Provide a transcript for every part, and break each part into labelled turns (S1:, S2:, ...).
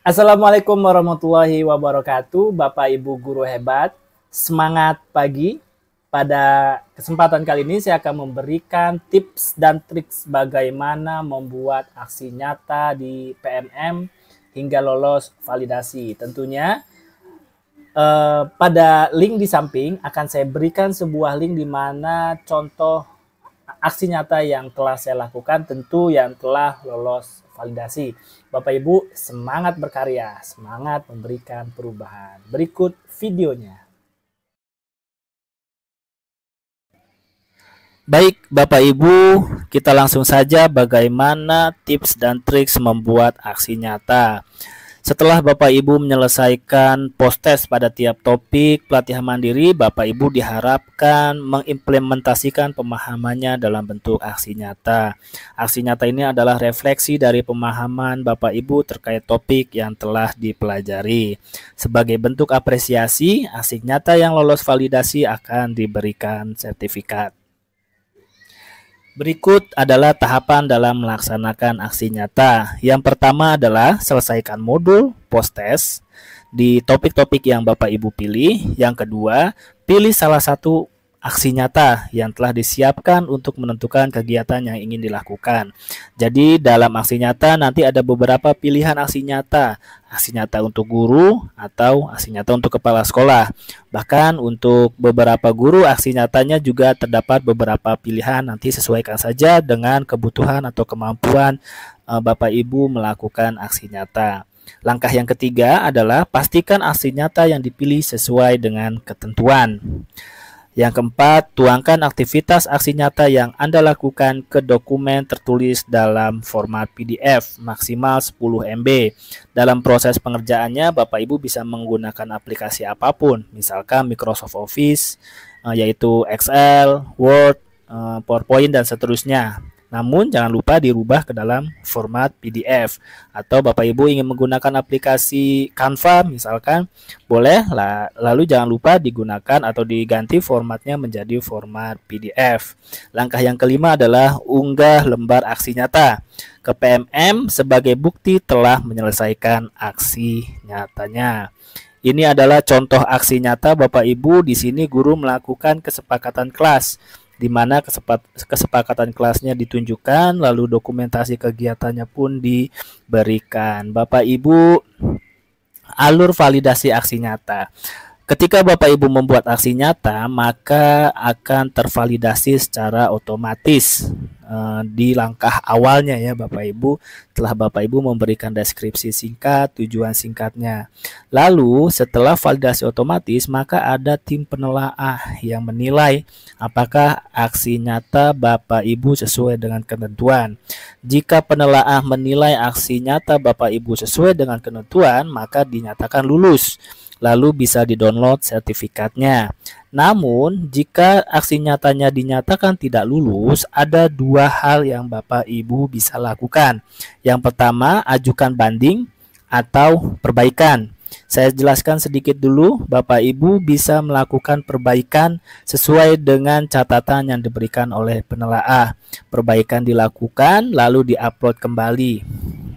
S1: Assalamualaikum warahmatullahi wabarakatuh, Bapak Ibu guru hebat. Semangat pagi. Pada kesempatan kali ini saya akan memberikan tips dan trik bagaimana membuat aksi nyata di PMM hingga lolos validasi. Tentunya pada link di samping akan saya berikan sebuah link di mana contoh aksi nyata yang telah saya lakukan, tentu yang telah lolos validasi. Bapak Ibu semangat berkarya, semangat memberikan perubahan. Berikut videonya. Baik Bapak Ibu, kita langsung saja bagaimana tips dan trik membuat aksi nyata. Setelah Bapak Ibu menyelesaikan post-test pada tiap topik pelatihan mandiri, Bapak Ibu diharapkan mengimplementasikan pemahamannya dalam bentuk aksi nyata. Aksi nyata ini adalah refleksi dari pemahaman Bapak Ibu terkait topik yang telah dipelajari. Sebagai bentuk apresiasi, aksi nyata yang lolos validasi akan diberikan sertifikat. Berikut adalah tahapan dalam melaksanakan aksi nyata. Yang pertama adalah selesaikan modul post-test di topik-topik yang Bapak Ibu pilih. Yang kedua, pilih salah satu aksi nyata yang telah disiapkan untuk menentukan kegiatan yang ingin dilakukan. Jadi dalam aksi nyata nanti ada beberapa pilihan aksi nyata. Aksi nyata untuk guru atau aksi nyata untuk kepala sekolah. Bahkan untuk beberapa guru aksi nyatanya juga terdapat beberapa pilihan, nanti sesuaikan saja dengan kebutuhan atau kemampuan Bapak Ibu melakukan aksi nyata. Langkah yang ketiga adalah pastikan aksi nyata yang dipilih sesuai dengan ketentuan. Yang keempat, tuangkan aktivitas aksi nyata yang Anda lakukan ke dokumen tertulis dalam format PDF maksimal 10 MB. Dalam proses pengerjaannya, Bapak Ibu bisa menggunakan aplikasi apapun, misalkan Microsoft Office, yaitu Excel, Word, PowerPoint, dan seterusnya. Namun jangan lupa dirubah ke dalam format PDF. Atau Bapak Ibu ingin menggunakan aplikasi Canva misalkan, boleh, lalu jangan lupa digunakan atau diganti formatnya menjadi format PDF. Langkah yang kelima adalah unggah lembar aksi nyata ke PMM sebagai bukti telah menyelesaikan aksi nyatanya. Ini adalah contoh aksi nyata Bapak Ibu. Di sini guru melakukan kesepakatan kelas, di mana kesepakatan kelasnya ditunjukkan, lalu dokumentasi kegiatannya pun diberikan. Bapak Ibu, alur validasi aksi nyata. Ketika Bapak Ibu membuat aksi nyata, maka akan tervalidasi secara otomatis di langkah awalnya ya Bapak Ibu, setelah Bapak Ibu memberikan deskripsi singkat, tujuan singkatnya. Lalu setelah validasi otomatis, maka ada tim penelaah yang menilai apakah aksi nyata Bapak Ibu sesuai dengan ketentuan. Jika penelaah menilai aksi nyata Bapak Ibu sesuai dengan ketentuan, maka dinyatakan lulus. Lalu bisa di-download sertifikatnya. Namun, jika aksi nyatanya dinyatakan tidak lulus, ada dua hal yang Bapak Ibu bisa lakukan. Yang pertama, ajukan banding atau perbaikan. Saya jelaskan sedikit dulu, Bapak Ibu bisa melakukan perbaikan sesuai dengan catatan yang diberikan oleh penelaah. Perbaikan dilakukan, lalu diupload kembali.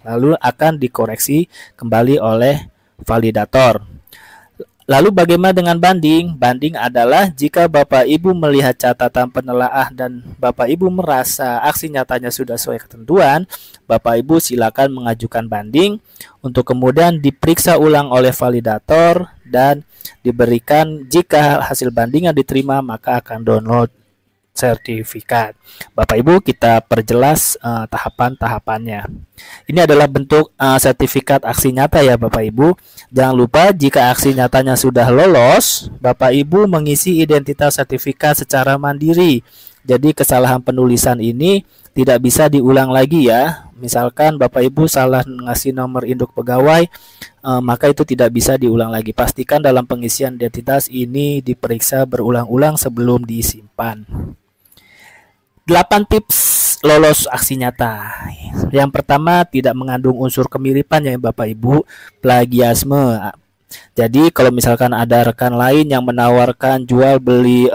S1: Lalu akan dikoreksi kembali oleh validator. Lalu bagaimana dengan banding? Banding adalah jika Bapak Ibu melihat catatan penelaah dan Bapak Ibu merasa aksi nyatanya sudah sesuai ketentuan, Bapak Ibu silakan mengajukan banding untuk kemudian diperiksa ulang oleh validator dan diberikan, jika hasil bandingnya diterima maka akan download sertifikat. Bapak Ibu, kita perjelas tahapan-tahapannya. Ini adalah bentuk sertifikat aksi nyata ya Bapak Ibu. Jangan lupa jika aksi nyatanya sudah lolos, Bapak Ibu mengisi identitas sertifikat secara mandiri. Jadi kesalahan penulisan ini tidak bisa diulang lagi ya. Misalkan Bapak Ibu salah ngasih nomor induk pegawai, maka itu tidak bisa diulang lagi. Pastikan dalam pengisian identitas ini diperiksa berulang-ulang sebelum disimpan. 8 tips lolos aksi nyata. Yang pertama, tidak mengandung unsur kemiripan ya Bapak Ibu, plagiasme. Jadi kalau misalkan ada rekan lain yang menawarkan jual beli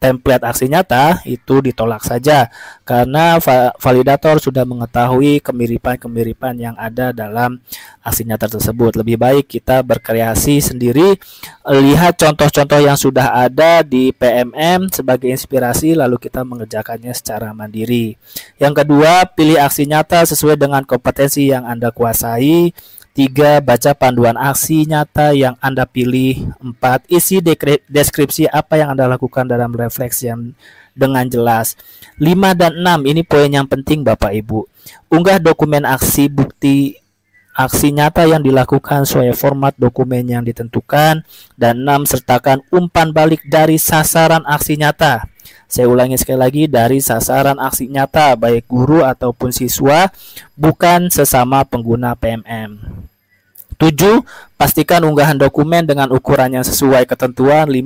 S1: template aksi nyata itu ditolak saja karena validator sudah mengetahui kemiripan-kemiripan yang ada dalam aksi nyata tersebut. Lebih baik kita berkreasi sendiri, lihat contoh-contoh yang sudah ada di PMM sebagai inspirasi lalu kita mengerjakannya secara mandiri. Yang kedua, pilih aksi nyata sesuai dengan kompetensi yang Anda kuasai. 3. Baca panduan aksi nyata yang Anda pilih. 4. Isi deskripsi apa yang Anda lakukan dalam refleks yang dengan jelas. 5 dan 6 ini poin yang penting Bapak Ibu. Unggah dokumen aksi bukti aksi nyata yang dilakukan sesuai format dokumen yang ditentukan. Dan 6. Sertakan umpan balik dari sasaran aksi nyata. Saya ulangi sekali lagi, dari sasaran aksi nyata baik guru ataupun siswa, bukan sesama pengguna PMM. 7. Pastikan unggahan dokumen dengan ukuran yang sesuai ketentuan. 5.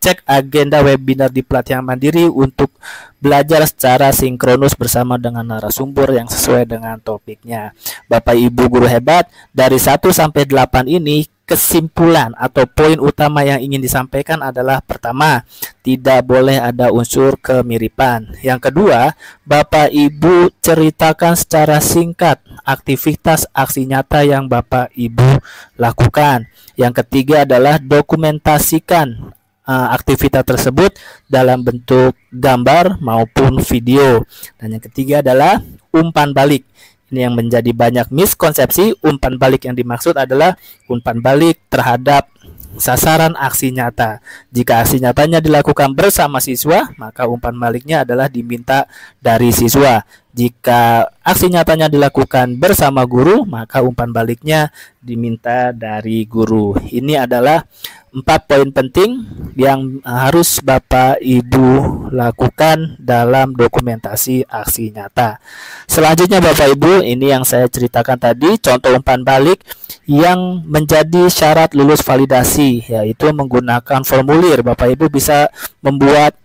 S1: Cek agenda webinar di pelatihan mandiri untuk belajar secara sinkronus bersama dengan narasumber yang sesuai dengan topiknya. Bapak Ibu guru hebat, dari 1 sampai 8 ini kesimpulan atau poin utama yang ingin disampaikan adalah pertama, tidak boleh ada unsur kemiripan. Yang kedua, Bapak Ibu ceritakan secara singkat aktivitas aksi nyata yang Bapak Ibu lakukan. Yang ketiga adalah dokumentasikan aktivitas tersebut dalam bentuk gambar maupun video. Dan yang ketiga adalah umpan balik. Ini yang menjadi banyak miskonsepsi. Umpan balik yang dimaksud adalah umpan balik terhadap sasaran aksi nyata. Jika aksi nyatanya dilakukan bersama siswa, maka umpan baliknya adalah diminta dari siswa. Jika aksi nyatanya dilakukan bersama guru, maka umpan baliknya diminta dari guru. Ini adalah 4 poin penting yang harus Bapak Ibu lakukan dalam dokumentasi aksi nyata. Selanjutnya Bapak Ibu, ini yang saya ceritakan tadi, contoh umpan balik yang menjadi syarat lulus validasi, yaitu menggunakan formulir. Bapak Ibu bisa membuat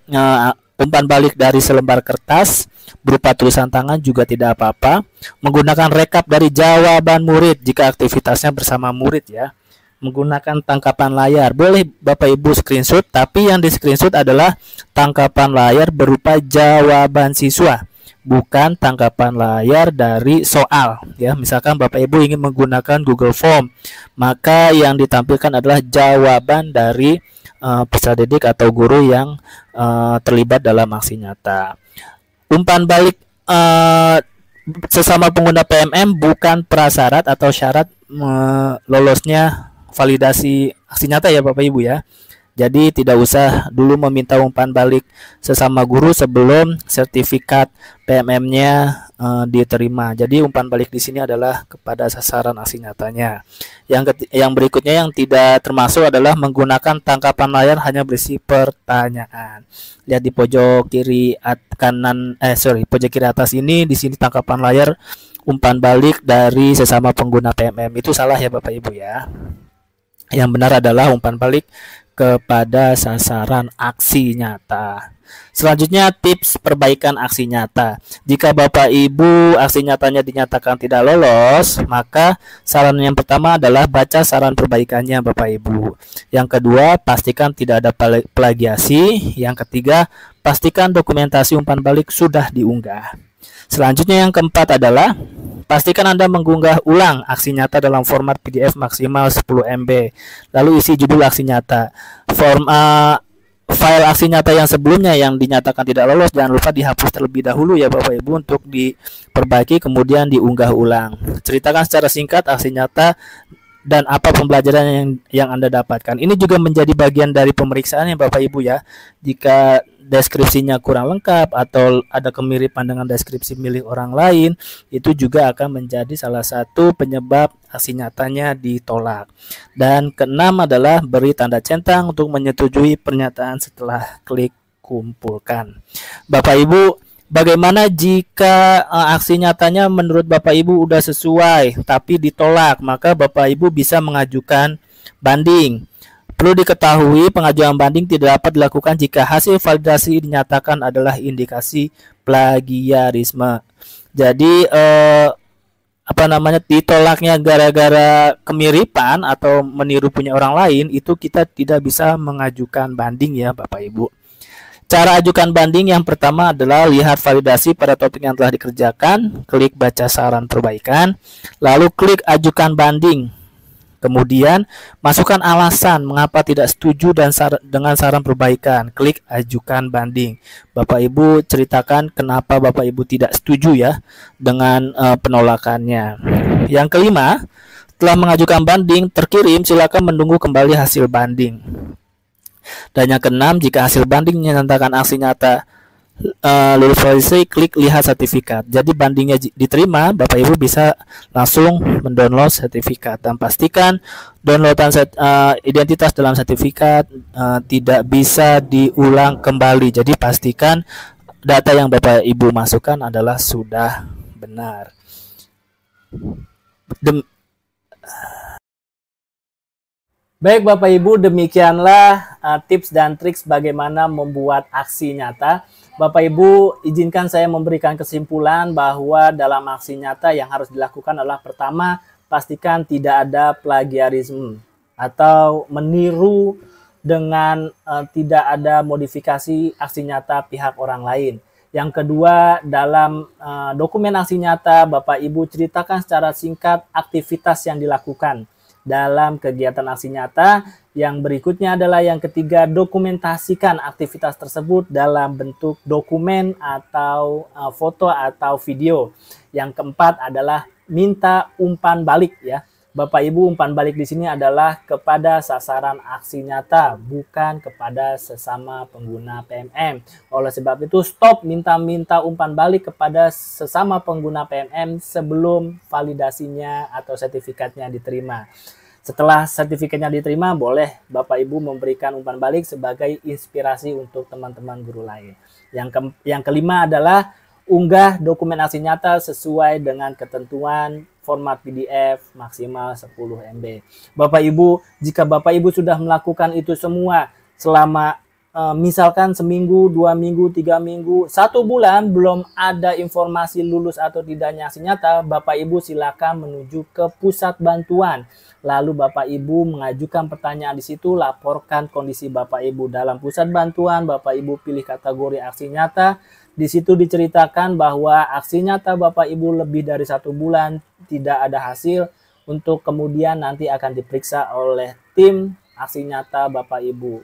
S1: umpan balik dari selembar kertas berupa tulisan tangan juga tidak apa-apa. Menggunakan rekap dari jawaban murid jika aktivitasnya bersama murid ya. Menggunakan tangkapan layar. Boleh Bapak Ibu screenshot, tapi yang di screenshot adalah tangkapan layar berupa jawaban siswa, bukan tangkapan layar dari soal ya. Misalkan Bapak Ibu ingin menggunakan Google Form, maka yang ditampilkan adalah jawaban dari peserta didik atau guru yang terlibat dalam aksi nyata. Umpan balik sesama pengguna PMM bukan prasyarat atau syarat lolosnya validasi aksi nyata ya Bapak Ibu ya. Jadi tidak usah dulu meminta umpan balik sesama guru sebelum sertifikat PMM-nya diterima. Jadi umpan balik di sini adalah kepada sasaran aksi nyatanya. Yang berikutnya yang tidak termasuk adalah menggunakan tangkapan layar hanya berisi pertanyaan. Lihat di pojok kiri pojok kiri atas ini, di sini tangkapan layar umpan balik dari sesama pengguna PMM. Itu salah ya Bapak Ibu ya. Yang benar adalah umpan balik kepada sasaran aksi nyata. Selanjutnya tips perbaikan aksi nyata. Jika Bapak Ibu aksi nyatanya dinyatakan tidak lolos, maka saran yang pertama adalah baca saran perbaikannya Bapak Ibu. Yang kedua, pastikan tidak ada plagiasi. Yang ketiga, pastikan dokumentasi umpan balik sudah diunggah. Selanjutnya yang keempat adalah pastikan Anda mengunggah ulang aksi nyata dalam format PDF maksimal 10 MB. Lalu isi judul aksi nyata. File aksi nyata yang sebelumnya yang dinyatakan tidak lolos jangan lupa dihapus terlebih dahulu ya Bapak Ibu untuk diperbaiki kemudian diunggah ulang. Ceritakan secara singkat aksi nyata dan apa pembelajaran yang Anda dapatkan. Ini juga menjadi bagian dari pemeriksaan ya Bapak Ibu ya. Jika deskripsinya kurang lengkap atau ada kemiripan dengan deskripsi milik orang lain, itu juga akan menjadi salah satu penyebab aksi nyatanya ditolak. Dan keenam adalah beri tanda centang untuk menyetujui pernyataan setelah klik kumpulkan. Bapak Ibu, bagaimana jika aksi nyatanya menurut Bapak Ibu udah sesuai tapi ditolak? Maka Bapak Ibu bisa mengajukan banding. Perlu diketahui pengajuan banding tidak dapat dilakukan jika hasil validasi dinyatakan adalah indikasi plagiarisme. Jadi ditolaknya gara-gara kemiripan atau meniru punya orang lain, itu kita tidak bisa mengajukan banding ya Bapak Ibu. Cara ajukan banding yang pertama adalah lihat validasi pada topik yang telah dikerjakan, klik baca saran perbaikan, lalu klik ajukan banding. Kemudian masukkan alasan mengapa tidak setuju dengan saran perbaikan, klik ajukan banding. Bapak Ibu ceritakan kenapa Bapak Ibu tidak setuju ya dengan penolakannya. Yang kelima, setelah mengajukan banding terkirim, silakan menunggu kembali hasil banding. Dan yang keenam, jika hasil banding menyatakan aksi nyata lulus validasi, klik lihat sertifikat. Jadi bandingnya diterima, Bapak Ibu bisa langsung mendownload sertifikat dan pastikan downloadan identitas dalam sertifikat tidak bisa diulang kembali. Jadi pastikan data yang Bapak Ibu masukkan adalah sudah benar. Baik Bapak Ibu, demikianlah tips dan triks bagaimana membuat aksi nyata. Bapak Ibu, izinkan saya memberikan kesimpulan bahwa dalam aksi nyata yang harus dilakukan adalah pertama, pastikan tidak ada plagiarisme atau meniru dengan tidak ada modifikasi aksi nyata pihak orang lain. Yang kedua, dalam dokumen aksi nyata, Bapak Ibu ceritakan secara singkat aktivitas yang dilakukan dalam kegiatan aksi nyata. Yang berikutnya adalah yang ketiga, dokumentasikan aktivitas tersebut dalam bentuk dokumen atau foto atau video. Yang keempat adalah minta umpan balik ya. Bapak Ibu, umpan balik di sini adalah kepada sasaran aksi nyata, bukan kepada sesama pengguna PMM. Oleh sebab itu, stop minta-minta umpan balik kepada sesama pengguna PMM sebelum validasinya atau sertifikatnya diterima. Setelah sertifikatnya diterima, boleh Bapak Ibu memberikan umpan balik sebagai inspirasi untuk teman-teman guru lain. Yang kelima adalah unggah dokumen aksi nyata sesuai dengan ketentuan format PDF maksimal 10 MB. Bapak Ibu, jika Bapak Ibu sudah melakukan itu semua selama misalkan seminggu, 2 minggu, 3 minggu, 1 bulan belum ada informasi lulus atau tidaknya aksi nyata, Bapak Ibu silakan menuju ke pusat bantuan. Lalu Bapak Ibu mengajukan pertanyaan di situ, laporkan kondisi Bapak Ibu dalam pusat bantuan, Bapak Ibu pilih kategori aksi nyata. Di situ diceritakan bahwa aksi nyata Bapak Ibu lebih dari 1 bulan tidak ada hasil, untuk kemudian nanti akan diperiksa oleh tim aksi nyata Bapak Ibu.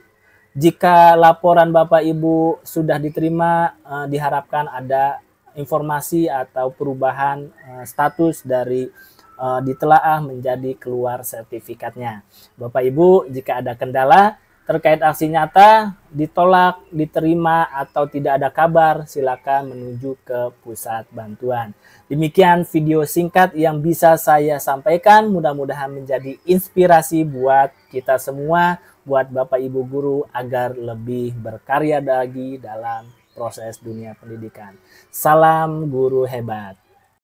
S1: Jika laporan Bapak Ibu sudah diterima, diharapkan ada informasi atau perubahan status dari ditelaah menjadi keluar sertifikatnya. Bapak Ibu, jika ada kendala terkait aksi nyata, ditolak, diterima, atau tidak ada kabar, silakan menuju ke pusat bantuan. Demikian video singkat yang bisa saya sampaikan, mudah-mudahan menjadi inspirasi buat kita semua, buat Bapak Ibu guru agar lebih berkarya lagi dalam proses dunia pendidikan. Salam guru hebat.